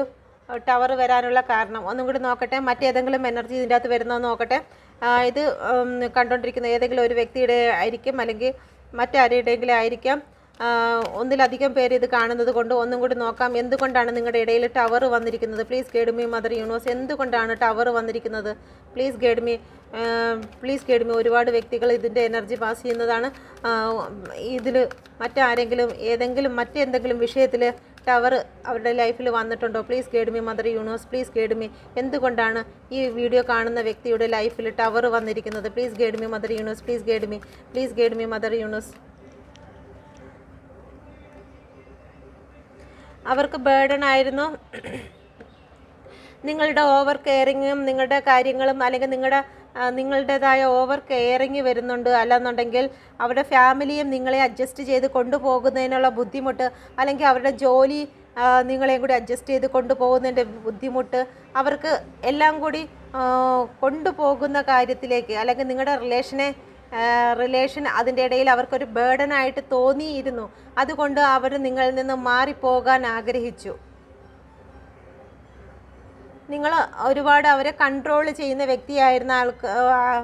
S1: ടവർ വരാനുള്ള കാരണം. ഒന്നും കൂടി നോക്കട്ടെ, മറ്റേതെങ്കിലും എനർജി ഇതിൻ്റെ അകത്ത് വരുന്നോ നോക്കട്ടെ. ഇത് കണ്ടുകൊണ്ടിരിക്കുന്ന ഏതെങ്കിലും ഒരു വ്യക്തിയുടെ ആയിരിക്കും, അല്ലെങ്കിൽ മറ്റാരുടെയെങ്കിലും ആയിരിക്കാം. ഒന്നിലധികം പേര് ഇത് കാണുന്നത് കൊണ്ട് ഒന്നും കൂടി നോക്കാം. എന്തുകൊണ്ടാണ് നിങ്ങളുടെ ഇടയിൽ ടവർ വന്നിരിക്കുന്നത്? Please guide me mother universe. എന്തുകൊണ്ടാണ് ടവർ വന്നിരിക്കുന്നത്? Please guide me. ഒരുപാട് വ്യക്തികൾ ഇതിൻ്റെ എനർജി പാസ് ചെയ്യുന്നതാണ്. ഇതിൽ മറ്റെന്തെങ്കിലും വിഷയത്തിൽ ടവർ അവരുടെ ലൈഫിൽ വന്നിട്ടുണ്ടോ? Please guide me mother universe. Please guide me. എന്തുകൊണ്ടാണ് ഈ വീഡിയോ കാണുന്ന വ്യക്തിയുടെ ലൈഫിൽ ടവർ വന്നിരിക്കുന്നത്? Please guide me mother universe. Please guide me mother universe. അവർക്ക് ബേർഡൻ ആയിരുന്നു നിങ്ങളുടെ ഓവർ കെയറിങ്ങും നിങ്ങളുടെ കാര്യങ്ങളും, അല്ലെങ്കിൽ നിങ്ങളുടേതായ ഓവർ കെയറിങ് വരുന്നുണ്ട്. അല്ലെന്നുണ്ടെങ്കിൽ അവരുടെ ഫാമിലിയും നിങ്ങളെ അഡ്ജസ്റ്റ് ചെയ്ത് കൊണ്ടുപോകുന്നതിനുള്ള ബുദ്ധിമുട്ട്, അല്ലെങ്കിൽ അവരുടെ ജോലി നിങ്ങളെയും കൂടി അഡ്ജസ്റ്റ് ചെയ്ത് കൊണ്ടുപോകുന്നതിൻ്റെ ബുദ്ധിമുട്ട്, അവർക്ക് എല്ലാം കൂടി കൊണ്ടുപോകുന്ന കാര്യത്തിലേക്ക്, അല്ലെങ്കിൽ നിങ്ങളുടെ റിലേഷൻ അതിൻ്റെ ഇടയിൽ അവർക്കൊരു ബേർഡനായിട്ട് തോന്നിയിരുന്നു. അതുകൊണ്ട് അവർ നിങ്ങളിൽ നിന്ന് മാറിപ്പോകാൻ ആഗ്രഹിച്ചു. നിങ്ങൾ ഒരുപാട് അവരെ കൺട്രോൾ ചെയ്യുന്ന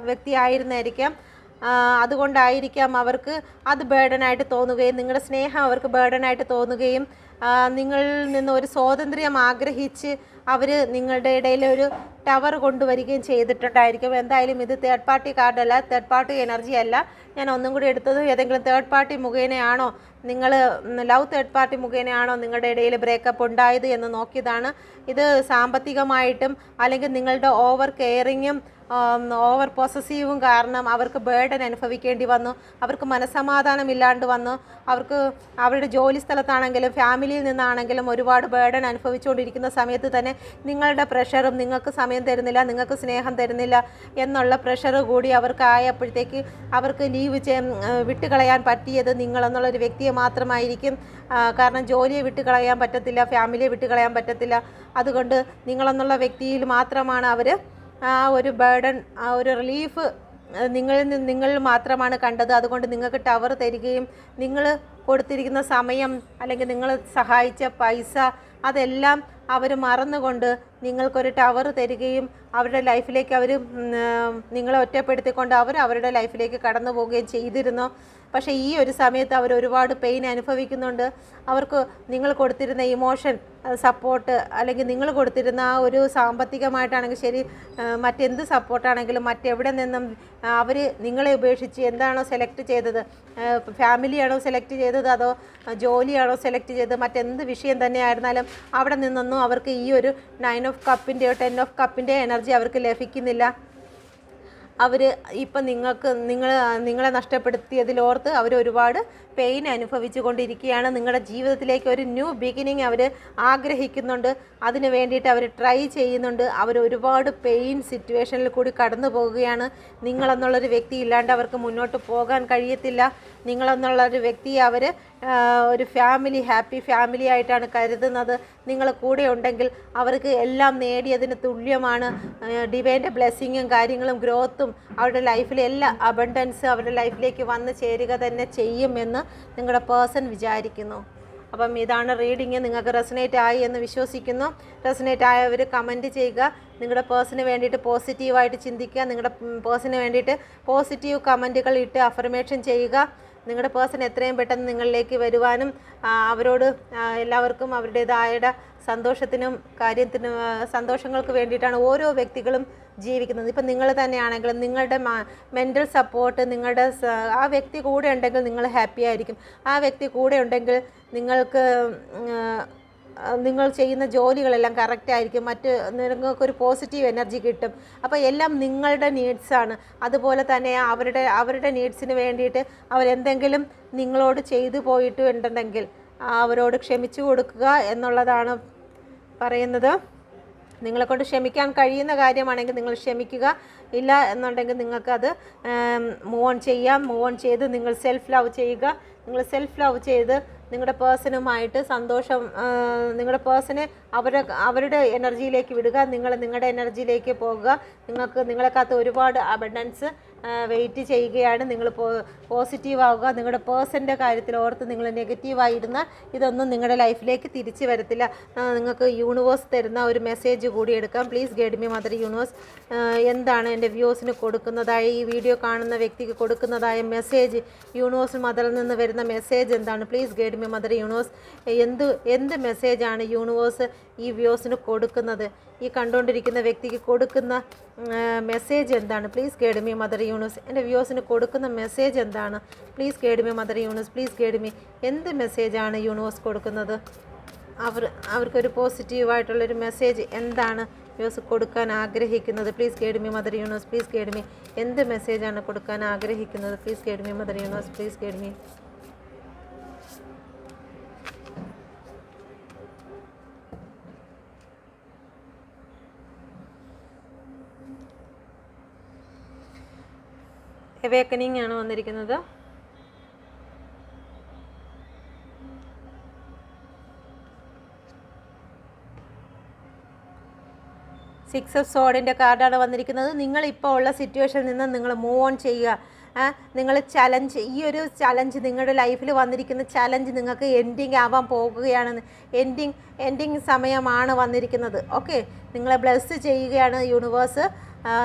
S1: വ്യക്തിയായിരുന്നായിരിക്കാം. അതുകൊണ്ടായിരിക്കാം അവർക്ക് അത് ബേർഡനായിട്ട് തോന്നുകയും നിങ്ങളുടെ സ്നേഹം അവർക്ക് ബേർഡനായിട്ട് തോന്നുകയും നിങ്ങളിൽ നിന്ന് ഒരു സ്വാതന്ത്ര്യം ആഗ്രഹിച്ച് അവർ നിങ്ങളുടെ ഇടയിൽ ഒരു ടവർ കൊണ്ടുവരികയും ചെയ്തിട്ടുണ്ടായിരിക്കും. എന്തായാലും ഇത് തേർഡ് പാർട്ടി കാർഡല്ല, തേർഡ് പാർട്ടി എനർജി അല്ല. ഞാൻ ഒന്നും കൂടി എടുത്തത് ഏതെങ്കിലും തേർഡ് പാർട്ടി മുഖേനയാണോ, ലവ് തേർഡ് പാർട്ടി മുഖേനയാണോ നിങ്ങളുടെ ഇടയിൽ ബ്രേക്കപ്പ് ഉണ്ടായത് എന്ന് നോക്കിയതാണ്. ഇത് സാമ്പത്തികമായിട്ടും അല്ലെങ്കിൽ നിങ്ങളുടെ ഓവർ കെയറിങ്ങും ഓവർ പൊസസീവും കാരണം അവർക്ക് ബേർഡൻ അനുഭവിക്കേണ്ടി വന്നു. അവർക്ക് മനസ്സമാധാനം ഇല്ലാണ്ട് വന്നു. അവർക്ക് അവരുടെ ജോലി സ്ഥലത്താണെങ്കിലും ഫാമിലിയിൽ നിന്നാണെങ്കിലും ഒരുപാട് ബേർഡൻ അനുഭവിച്ചുകൊണ്ടിരിക്കുന്ന സമയത്ത് തന്നെ നിങ്ങളുടെ പ്രഷറും നിങ്ങൾക്ക് സമയം തരുന്നില്ല, നിങ്ങൾക്ക് സ്നേഹം തരുന്നില്ല എന്നുള്ള പ്രഷർ കൂടി അവർക്ക് ആയപ്പോഴത്തേക്ക് അവർക്ക് വിട്ടുകളയാൻ പറ്റിയത് നിങ്ങളെന്നുള്ളൊരു വ്യക്തിയെ മാത്രമായിരിക്കും. കാരണം ജോലിയെ വിട്ടുകളയാൻ പറ്റത്തില്ല, ഫാമിലിയെ വിട്ടുകളയാൻ പറ്റത്തില്ല. അതുകൊണ്ട് നിങ്ങളെന്നുള്ള വ്യക്തിയിൽ മാത്രമാണ് അവർ ആ ഒരു ബേർഡൻ, ആ ഒരു റിലീഫ് നിങ്ങൾ മാത്രമാണ് കണ്ടത്. അതുകൊണ്ട് നിങ്ങൾക്ക് ടവർ തരികയും നിങ്ങൾ കൊടുത്തിരിക്കുന്ന സമയം, അല്ലെങ്കിൽ നിങ്ങൾ സഹായിച്ച പൈസ, അതെല്ലാം അവർ മറന്നുകൊണ്ട് നിങ്ങൾക്കൊരു ടവർ തരികയും അവരുടെ ലൈഫിലേക്ക് നിങ്ങളെ ഒറ്റപ്പെടുത്തിക്കൊണ്ട് അവരുടെ ലൈഫിലേക്ക് കടന്നു പോവുകയും ചെയ്തിരുന്നു. പക്ഷേ ഈ ഒരു സമയത്ത് അവർ ഒരുപാട് പെയിൻ അനുഭവിക്കുന്നുണ്ട്. അവർക്ക് നിങ്ങൾ കൊടുത്തിരുന്ന ഇമോഷൻ സപ്പോർട്ട്, അല്ലെങ്കിൽ നിങ്ങൾ കൊടുത്തിരുന്ന ആ ഒരു സാമ്പത്തികമായിട്ടാണെങ്കിൽ ശരി, മറ്റെന്ത് സപ്പോർട്ടാണെങ്കിലും മറ്റെവിടെ നിന്നും അവർ നിങ്ങളെ ഉപേക്ഷിച്ച് എന്താണോ സെലക്ട് ചെയ്തത്, ഫാമിലിയാണോ സെലക്ട് ചെയ്തത് അതോ ജോലിയാണോ സെലക്ട് ചെയ്തത്, മറ്റെന്ത് വിഷയം തന്നെയായിരുന്നാലും അവിടെ നിന്നൊന്നും അവർക്ക് ഈ ഒരു 9 ഓഫ് കപ്പിൻ്റെയോ 10 ഓഫ് കപ്പിൻ്റെ എനർജി അവർക്ക് ലഭിക്കുന്നില്ല. അവർ ഇപ്പം നിങ്ങളെ നഷ്ടപ്പെടുത്തിയതിലോർത്ത് അവർ ഒരുപാട് പെയിൻ അനുഭവിച്ചു കൊണ്ടിരിക്കുകയാണ്. നിങ്ങളുടെ ജീവിതത്തിലേക്ക് ഒരു ന്യൂ ബിഗിനിങ് അവർ ആഗ്രഹിക്കുന്നുണ്ട്. അതിന് വേണ്ടിയിട്ട് അവർ ട്രൈ ചെയ്യുന്നുണ്ട്. അവർ ഒരുപാട് പെയിൻ സിറ്റുവേഷനിൽ കൂടി കടന്നു പോവുകയാണ്. നിങ്ങളെന്നുള്ളൊരു വ്യക്തി ഇല്ലാണ്ട് അവർക്ക് മുന്നോട്ട് പോകാൻ കഴിയത്തില്ല. നിങ്ങളെന്നുള്ളൊരു വ്യക്തിയെ അവർ ഒരു ഹാപ്പി ഫാമിലി ആയിട്ടാണ് കരുതുന്നത്. നിങ്ങൾ കൂടെ ഉണ്ടെങ്കിൽ അവർക്ക് എല്ലാം നേടിയതിന് തുല്യമാണ്. ഡിവൈൻ്റെ ബ്ലെസ്സിങ്ങും കാര്യങ്ങളും ഗ്രോത്തും അവരുടെ ലൈഫിലെ എല്ലാ അബണ്ടൻസ് അവരുടെ ലൈഫിലേക്ക് വന്ന് ചേരുക തന്നെ ചെയ്യുമെന്ന് നിങ്ങളുടെ പേഴ്സൺ വിചാരിക്കുന്നു. അപ്പം ഇതാണ് റീഡിങ്. നിങ്ങൾക്ക് റെസനേറ്റ് ആയി എന്ന് വിശ്വസിക്കുന്നു. റെസനേറ്റ് ആയവർ കമൻറ്റ് ചെയ്യുക. നിങ്ങളുടെ പേഴ്സണിന് വേണ്ടിയിട്ട് പോസിറ്റീവായിട്ട് ചിന്തിക്കുക. നിങ്ങളുടെ പേഴ്സണിന് വേണ്ടിയിട്ട് പോസിറ്റീവ് കമൻറ്റുകൾ ഇട്ട് അഫർമേഷൻ ചെയ്യുക. നിങ്ങളുടെ പേഴ്സൺ എത്രയും പെട്ടെന്ന് നിങ്ങളിലേക്ക് വരുവാനും അവരോട് എല്ലാവർക്കും അവരുടേതായ സന്തോഷത്തിനും കാര്യത്തിനും സന്തോഷങ്ങൾക്ക് വേണ്ടിയിട്ടാണ് ഓരോ വ്യക്തികളും ജീവിക്കുന്നത്. ഇപ്പം നിങ്ങൾ തന്നെയാണെങ്കിലും നിങ്ങളുടെ മെൻ്റൽ സപ്പോർട്ട് നിങ്ങളുടെ ആ വ്യക്തി കൂടെ ഉണ്ടെങ്കിൽ നിങ്ങൾ ഹാപ്പി ആയിരിക്കും. ആ വ്യക്തി കൂടെ ഉണ്ടെങ്കിൽ നിങ്ങൾ ചെയ്യുന്ന ജോലികളെല്ലാം കറക്റ്റ് ആയിരിക്കും. നിങ്ങൾക്കൊരു പോസിറ്റീവ് എനർജി കിട്ടും. അപ്പോൾ എല്ലാം നിങ്ങളുടെ നീഡ്സാണ്. അതുപോലെ തന്നെ അവരുടെ നീഡ്സിന് വേണ്ടിയിട്ട് അവരെന്തെങ്കിലും നിങ്ങളോട് ചെയ്തു പോയിട്ടുണ്ടെങ്കിൽ അവരോട് ക്ഷമിച്ചു കൊടുക്കുക എന്നുള്ളതാണ് പറയുന്നത്. നിങ്ങളെക്കൊണ്ട് ക്ഷമിക്കാൻ കഴിയുന്ന കാര്യമാണെങ്കിൽ നിങ്ങൾ ക്ഷമിക്കുക. ഇല്ല എന്നുണ്ടെങ്കിൽ നിങ്ങൾക്കത് മൂവ് ഓൺ ചെയ്യാം. മൂവ് ഓൺ ചെയ്ത് നിങ്ങൾ സെൽഫ് ലവ് ചെയ്യുക. നിങ്ങൾ സെൽഫ് ലവ് ചെയ്ത് നിങ്ങളുടെ പേഴ്സണുമായിട്ട് സന്തോഷം, നിങ്ങളുടെ പേഴ്സണെ അവരുടെ എനർജിയിലേക്ക് വിടുക. നിങ്ങളുടെ എനർജിയിലേക്ക് പോകുക. നിങ്ങളെക്കാത്ത ഒരുപാട് അബണ്ടൻസ് വെയിറ്റ് ചെയ്യുകയാണ്. നിങ്ങൾ പോസിറ്റീവ് ആവുക. നിങ്ങളുടെ പേഴ്സൻ്റെ കാര്യത്തിൽ ഓർത്ത് നിങ്ങൾ നെഗറ്റീവായിരുന്നാൽ ഇതൊന്നും നിങ്ങളുടെ ലൈഫിലേക്ക് തിരിച്ചു വരത്തില്ല. നിങ്ങൾക്ക് യൂണിവേഴ്സ് തരുന്ന ഒരു മെസ്സേജ് കൂടി എടുക്കാം. Please guide me mother universe. എന്താണ് എൻ്റെ വ്യൂസിന് കൊടുക്കുന്നതായ, ഈ വീഡിയോ കാണുന്ന വ്യക്തിക്ക് കൊടുക്കുന്നതായ മെസ്സേജ്, യൂണിവേഴ്സ് മദറിൽ നിന്ന് വരുന്ന മെസ്സേജ് എന്താണ്? Please guide me mother universe. എന്ത് മെസ്സേജാണ് യൂണിവേഴ്സ് ഈ വ്യൂസിന് കൊടുക്കുന്നത്? ഈ കണ്ടുകൊണ്ടിരിക്കുന്ന വ്യക്തിക്ക് കൊടുക്കുന്ന മെസ്സേജ് എന്താണ്? Please guide me mother universe. എൻ്റെ വ്യൂസിന് കൊടുക്കുന്ന മെസ്സേജ് എന്താണ്? Please guide me mother universe. Please guide me. എന്ത് മെസ്സേജാണ് യൂണിവേഴ്സ് കൊടുക്കുന്നത്? അവർക്കൊരു പോസിറ്റീവായിട്ടുള്ളൊരു മെസ്സേജ് എന്താണ് വ്യൂസ് കൊടുക്കാൻ ആഗ്രഹിക്കുന്നത്? Please guide me mother universe. Please guide me. എന്ത് മെസ്സേജാണ് കൊടുക്കാൻ ആഗ്രഹിക്കുന്നത്? Please guide me mother universe. Please guide me. Awakening ആണ് വന്നിരിക്കുന്നത്. സിക്സ് ഓഫ് സോഡിൻ്റെ കാർഡാണ് വന്നിരിക്കുന്നത്. നിങ്ങളിപ്പോൾ ഉള്ള സിറ്റുവേഷനിൽ നിന്ന് നിങ്ങൾ മൂവ് ഓൺ ചെയ്യുക. നിങ്ങൾ ഈ ഒരു ചലഞ്ച്, നിങ്ങളുടെ ലൈഫിൽ വന്നിരിക്കുന്ന ചലഞ്ച് നിങ്ങൾക്ക് എൻഡിങ് ആവാൻ പോകുകയാണ്. എൻഡിങ് സമയമാണ് വന്നിരിക്കുന്നത്. ഓക്കെ, നിങ്ങളെ ബ്ലെസ് ചെയ്യുകയാണ് യൂണിവേഴ്സ്.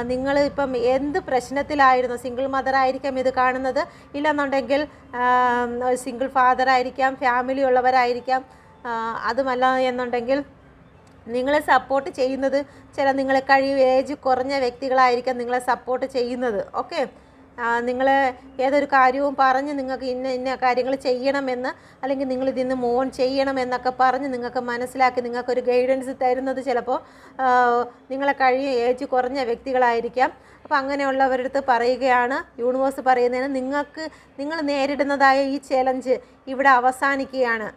S1: നിങ്ങൾ ഇപ്പം എന്ത് പ്രശ്നത്തിലായിരുന്നു, സിംഗിൾ മദർ ആയിരിക്കാം ഇത് കാണുന്നത്, ഇല്ലെന്നുണ്ടെങ്കിൽ സിംഗിൾ ഫാദർ ആയിരിക്കാം, ഫാമിലി ഉള്ളവരായിരിക്കാം, അതുമല്ല എന്നുണ്ടെങ്കിൽ നിങ്ങളെ സപ്പോർട്ട് ചെയ്യുന്നത് നിങ്ങളെ ഏജ് കുറഞ്ഞ വ്യക്തികളായിരിക്കാം നിങ്ങളെ സപ്പോർട്ട് ചെയ്യുന്നത്. ഓക്കെ, നിങ്ങൾ ഏതൊരു കാര്യവും പറഞ്ഞ് നിങ്ങൾക്ക് ഇന്ന കാര്യങ്ങൾ ചെയ്യണമെന്ന്, അല്ലെങ്കിൽ നിങ്ങൾ ഇതിന്ന് മൂവ് ഓൺ ചെയ്യണമെന്നൊക്കെ പറഞ്ഞ് നിങ്ങൾക്ക് മനസ്സിലാക്കി നിങ്ങൾക്കൊരു ഗൈഡൻസ് തരുന്നത് ചിലപ്പോൾ നിങ്ങളെ ഏജ് കുറഞ്ഞ വ്യക്തികളായിരിക്കാം. അപ്പോൾ അങ്ങനെയുള്ളവരുടെ അടുത്ത് പറയുകയാണ് യൂണിവേഴ്സ് പറയുന്നതിന്, നിങ്ങൾ നേരിടുന്നതായ ഈ ചലഞ്ച് ഇവിടെ അവസാനിക്കുകയാണ്.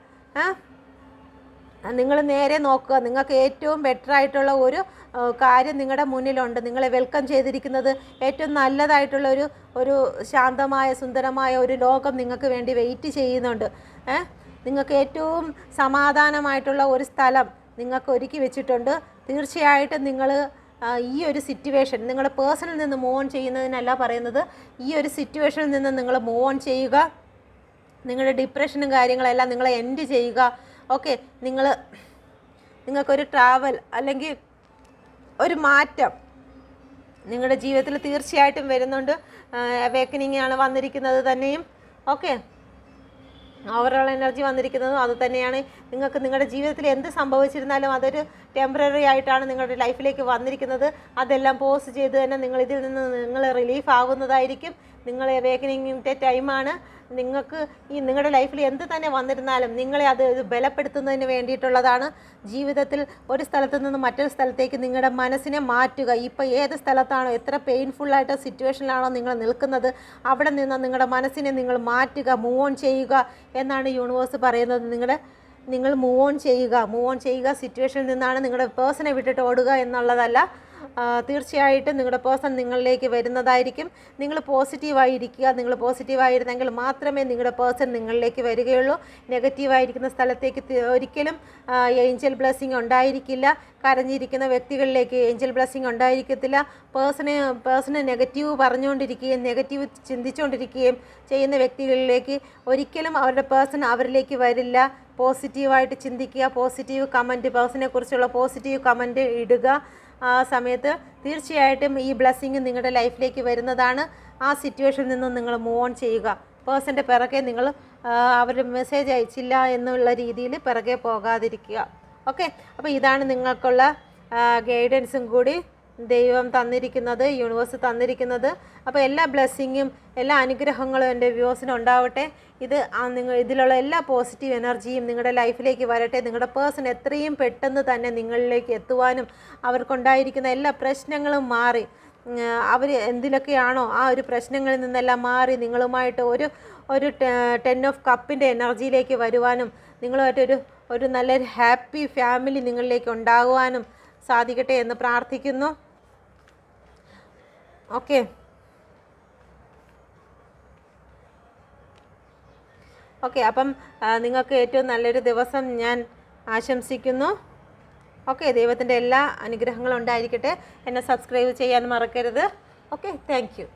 S1: നിങ്ങൾ നേരെ നോക്കുക. നിങ്ങൾക്ക് ഏറ്റവും ബെറ്റർ ആയിട്ടുള്ള ഒരു കാര്യം നിങ്ങളുടെ മുന്നിലുണ്ട്. നിങ്ങളെ വെൽക്കം ചെയ്തിരിക്കുന്നത് ഏറ്റവും നല്ലതായിട്ടുള്ള ഒരു ശാന്തമായ സുന്ദരമായ ഒരു ലോകം നിങ്ങൾക്ക് വേണ്ടി വെയിറ്റ് ചെയ്യുന്നുണ്ട്. നിങ്ങൾക്ക് ഏറ്റവും സമാധാനമായിട്ടുള്ള ഒരു സ്ഥലം നിങ്ങൾക്ക് ഒരുക്കി വെച്ചിട്ടുണ്ട്. തീർച്ചയായിട്ടും നിങ്ങൾ ഈ ഒരു സിറ്റുവേഷൻ നിങ്ങളുടെ പേഴ്സണിൽ നിന്ന് മൂവ് ഓൺ ചെയ്യുന്നതിനല്ല പറയുന്നത്, ഈ ഒരു സിറ്റുവേഷനിൽ നിന്ന് നിങ്ങൾ മൂവ് ഓൺ ചെയ്യുക. നിങ്ങളുടെ ഡിപ്രഷനും കാര്യങ്ങളെല്ലാം നിങ്ങൾ എൻഡ് ചെയ്യുക. ഓക്കെ, നിങ്ങൾക്കൊരു ട്രാവൽ അല്ലെങ്കിൽ ഒരു മാറ്റം നിങ്ങളുടെ ജീവിതത്തിൽ തീർച്ചയായിട്ടും വരുന്നുണ്ട്. അവേക്കനിങ് ആണ് വന്നിരിക്കുന്നത് തന്നെയും. ഓക്കെ, ഓവറോൾ എനർജി വന്നിരിക്കുന്നതും അത് തന്നെയാണ്. നിങ്ങൾക്ക് നിങ്ങളുടെ ജീവിതത്തിൽ എന്ത് സംഭവിച്ചിരുന്നാലും അതൊരു ടെമ്പററി ആയിട്ടാണ് നിങ്ങളുടെ ലൈഫിലേക്ക് വന്നിരിക്കുന്നത്. അതെല്ലാം പോസ് ചെയ്ത് തന്നെ ഇതിൽ നിന്ന് റിലീഫ് ആകുന്നതായിരിക്കും. നിങ്ങൾ അവേക്കനിങ്ങിൻ്റെ ടൈമാണ്. നിങ്ങൾക്ക് നിങ്ങളുടെ ലൈഫിൽ എന്ത് തന്നെ വന്നിരുന്നാലും നിങ്ങളെ അത് ബലപ്പെടുത്തുന്നതിന് വേണ്ടിയിട്ടുള്ളതാണ്. ജീവിതത്തിൽ ഒരു സ്ഥലത്ത് നിന്ന് മറ്റൊരു സ്ഥലത്തേക്ക് നിങ്ങളുടെ മനസ്സിനെ മാറ്റുക. ഇപ്പോൾ ഏത് സ്ഥലത്താണോ, എത്ര പെയിൻഫുള്ളായിട്ട് സിറ്റുവേഷനിലാണോ നിങ്ങൾ നിൽക്കുന്നത്, അവിടെ നിന്ന് നിങ്ങളുടെ മനസ്സിനെ നിങ്ങൾ മാറ്റുക, മൂവ് ഓൺ ചെയ്യുക എന്നാണ് യൂണിവേഴ്സ് പറയുന്നത്. നിങ്ങൾ മൂവ് ഓൺ ചെയ്യുക. സിറ്റുവേഷനിൽ നിന്നാണ് നിങ്ങളുടെ പേഴ്സണെ വിട്ടിട്ട് ഓടുക എന്നുള്ളതല്ല. തീർച്ചയായിട്ടും നിങ്ങളുടെ പേഴ്സൺ നിങ്ങളിലേക്ക് വരുന്നതായിരിക്കും. നിങ്ങൾ പോസിറ്റീവായിരിക്കുക. നിങ്ങൾ പോസിറ്റീവായിരുന്നെങ്കിൽ മാത്രമേ നിങ്ങളുടെ പേഴ്സൺ നിങ്ങളിലേക്ക് വരികയുള്ളൂ. നെഗറ്റീവായിരിക്കുന്ന സ്ഥലത്തേക്ക് ഒരിക്കലും ഏഞ്ചൽ ബ്ലെസ്സിങ് ഉണ്ടായിരിക്കില്ല. കരഞ്ഞിരിക്കുന്ന വ്യക്തികളിലേക്ക് ഏഞ്ചൽ ബ്ലെസ്സിങ് ഉണ്ടായിരിക്കത്തില്ല. പേഴ്സണ് നെഗറ്റീവ് പറഞ്ഞുകൊണ്ടിരിക്കുകയും നെഗറ്റീവ് ചിന്തിച്ചുകൊണ്ടിരിക്കുകയും ചെയ്യുന്ന വ്യക്തികളിലേക്ക് ഒരിക്കലും അവരുടെ പേഴ്സൺ അവരിലേക്ക് വരില്ല. പോസിറ്റീവായിട്ട് ചിന്തിക്കുക. പോസിറ്റീവ് കമൻറ്റ്, പേഴ്സണെ കുറിച്ചുള്ള പോസിറ്റീവ് കമൻറ്റ് ഇടുക. ആ സമയത്ത് തീർച്ചയായിട്ടും ഈ ബ്ലെസ്സിങ് നിങ്ങളുടെ ലൈഫിലേക്ക് വരുന്നതാണ്. ആ സിറ്റുവേഷനിൽ നിന്നും നിങ്ങൾ മൂവ് ഓൺ ചെയ്യുക. പേഴ്സൻ്റെ പിറകെ നിങ്ങൾ അവർ മെസ്സേജ് അയച്ചില്ല എന്നുള്ള രീതിയിൽ പിറകെ പോകാതിരിക്കുക. ഓക്കെ, അപ്പോൾ ഇതാണ് നിങ്ങൾക്കുള്ള ഗൈഡൻസും കൂടി ദൈവം തന്നിരിക്കുന്നത്, യൂണിവേഴ്സ് തന്നിരിക്കുന്നത്. അപ്പോൾ എല്ലാ ബ്ലെസ്സിങ്ങും എല്ലാ അനുഗ്രഹങ്ങളും എൻ്റെ വ്യൂവേഴ്സിന് ഉണ്ടാവട്ടെ. ഇതിലുള്ള എല്ലാ പോസിറ്റീവ് എനർജിയും നിങ്ങളുടെ ലൈഫിലേക്ക് വരട്ടെ. നിങ്ങളുടെ പേഴ്സൺ എത്രയും പെട്ടെന്ന് തന്നെ നിങ്ങളിലേക്ക് എത്തുവാനും അവർക്കുണ്ടായിരിക്കുന്ന എല്ലാ പ്രശ്നങ്ങളും മാറി അവർ എന്തിലൊക്കെയാണോ ആ ഒരു പ്രശ്നങ്ങളിൽ നിന്നെല്ലാം മാറി നിങ്ങളുമായിട്ട് ഒരു 10 ഓഫ് കപ്പിൻ്റെ എനർജിയിലേക്ക് വരുവാനും നിങ്ങളുമായിട്ടൊരു നല്ലൊരു ഹാപ്പി ഫാമിലി നിങ്ങളിലേക്ക് ഉണ്ടാകുവാനും സാധിക്കട്ടെ എന്ന് പ്രാർത്ഥിക്കുന്നു. ഓക്കെ, അപ്പം നിങ്ങൾക്ക് ഏറ്റവും നല്ലൊരു ദിവസം ഞാൻ ആശംസിക്കുന്നു. ഓക്കെ, ദൈവത്തിൻ്റെ എല്ലാ അനുഗ്രഹങ്ങളും ഉണ്ടായിരിക്കട്ടെ. എന്നെ സബ്സ്ക്രൈബ് ചെയ്യാൻ മറക്കരുത്. Okay, thank you.